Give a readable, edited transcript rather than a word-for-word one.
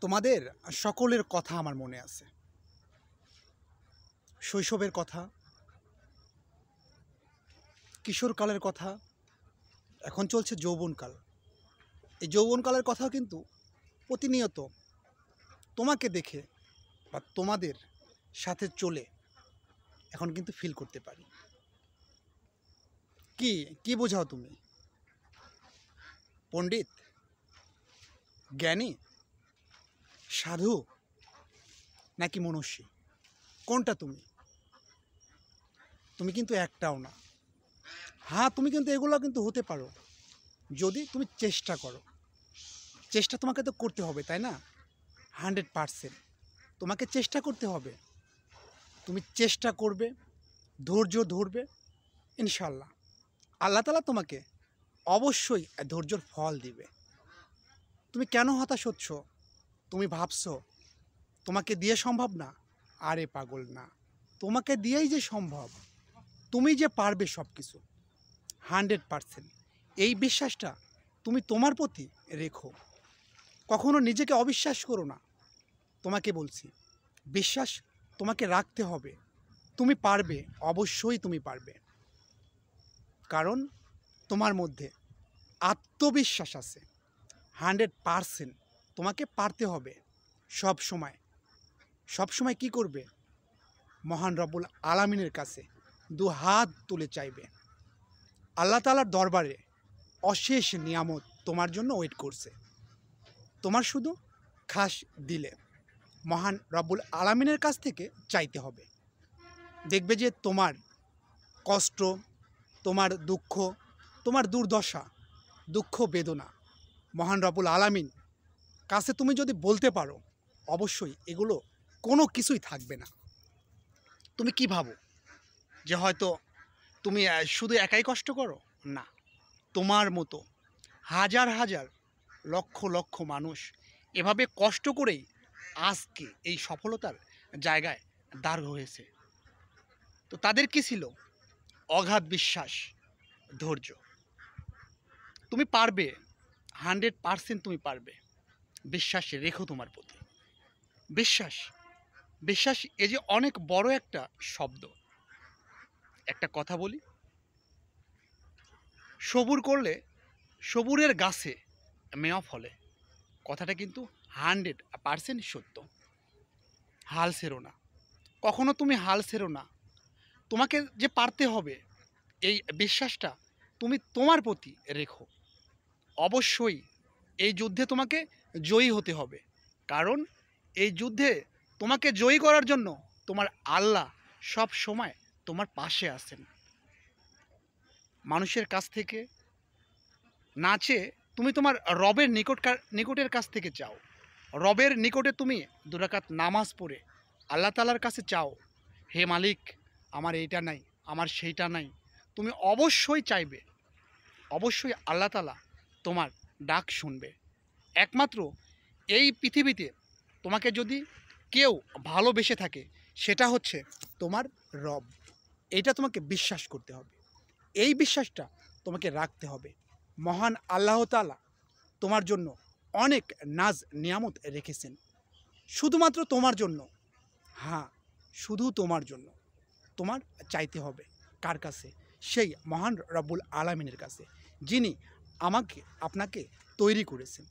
তোমাদের সকলের কথা আমার মনে আছে। শৈশবের কথা, কিশোরকালের কথা, এখন চলছে যৌবনকাল। এই যৌবনকালের কথাও কিন্তু প্রতিনিয়ত তোমাকে দেখে বা তোমাদের সাথে চলে এখন কিন্তু ফিল করতে পারি। কি কি বোঝাও তুমি? পণ্ডিত, জ্ঞানী, সাধু নাকি মনুষ্যী? কোনটা তুমি? তুমি কিন্তু একটাও না। হ্যাঁ, তুমি কিন্তু এগুলো কিন্তু হতে পারো যদি তুমি চেষ্টা করো। চেষ্টা তোমাকে তো করতে হবে, তাই না? 100% তোমাকে চেষ্টা করতে হবে। তুমি চেষ্টা করবে, ধৈর্য ধরবে, ইনশাল্লাহ আল্লাহ তাআলা তোমাকে অবশ্যই ধৈর্যর ফল দিবে। তুমি কেন হতাশ হচ্ছ? তুমি ভাবছো তোমাকে দিয়ে সম্ভব না? আরে পাগল না, তোমাকে দিয়েই যে সম্ভব। তুমি যে পারবে সব কিছু 100%। এই বিশ্বাসটা তুমি তোমার প্রতি রেখো। কখনো নিজেকে অবিশ্বাস করো না। তোমাকে বলছি, বিশ্বাস তোমাকে রাখতে হবে। তুমি পারবে, অবশ্যই তুমি পারবে। কারণ তোমার মধ্যে আত্মবিশ্বাস আছে 100%। তোমাকে পারতে হবে। সব সময় কি করবে? মহান রব্বুল আলামিনের কাছে দু হাত তুলে চাইবে। আল্লাহ তাআলার দরবারে অশেষ নিয়ামত তোমার জন্য ওয়েট করছে। তোমার শুধু খাস দিলে মহান রব্বুল আলামিনের কাছ থেকে চাইতে হবে। দেখবে যে তোমার কষ্ট, তোমার দুঃখ, তোমার দুর্দশা, দুঃখ বেদনা মহান রব্বুল আলামিন কাছে তুমি যদি বলতে পারো, অবশ্যই এগুলো কোনো কিছুই থাকবে না। তুমি কি ভাবো যে হয়তো তুমি শুধু একাই কষ্ট করো? না, তোমার মতো হাজার হাজার লক্ষ লক্ষ মানুষ এভাবে কষ্ট করেই আজকে এই সফলতার জায়গায় দাঁড় হয়েছে। তো তাদের কি ছিল? অগাধ বিশ্বাস, ধৈর্য। তুমি পারবে, 100% তুমি পারবে। বিশ্বাস রেখো তোমার প্রতি। বিশ্বাস বিশ্বাস এই যে অনেক বড় একটা শব্দ। একটা কথা বলি, সবুর করলে সবুরের গাছে মেওয়া ফলে। কথাটা কিন্তু 100% সত্য। হাল ছেড়ো না, কখনো তুমি হাল ছেড়ো না। তোমাকে যে পারতে হবে, এই বিশ্বাসটা তুমি তোমার প্রতি রেখো। অবশ্যই এই যুদ্ধে তোমাকে জয়ী হতে হবে। কারণ এই যুদ্ধে তোমাকে জয়ী করার জন্য তোমার আল্লাহ সব সময় তোমার পাশে আছেন। মানুষের কাছ থেকে না চেয়ে তুমি তোমার রবের নিকটের কাছ থেকে চাও। রবের নিকটে তুমি 2 রাকাত নামাজ পড়ে আল্লাহ তাআলার কাছে চাও, হে মালিক, আমার এইটা নাই, আমার সেইটা নাই। তুমি অবশ্যই চাইবে, অবশ্যই আল্লাহ তাআলা তোমার ডাক শুনবে। একমাত্র এই পৃথিবীতে তোমাকে যদি কেউ ভালোবেসে থাকে, সেটা হচ্ছে তোমার রব। এটা তোমাকে বিশ্বাস করতে হবে। এই বিশ্বাসটা তোমাকে রাখতে হবে। মহান আল্লাহ তাআলা তোমার জন্য অনেক নাজ নিয়ামত রেখেছেন, শুধুমাত্র তোমার জন্য। হ্যাঁ, শুধু তোমার জন্য। তোমার চাইতে হবে কার কাছে? সেই মহান রব্বুল আলামিনের কাছে, যিনি আমাকে আপনাকে তৈরি করেছেন।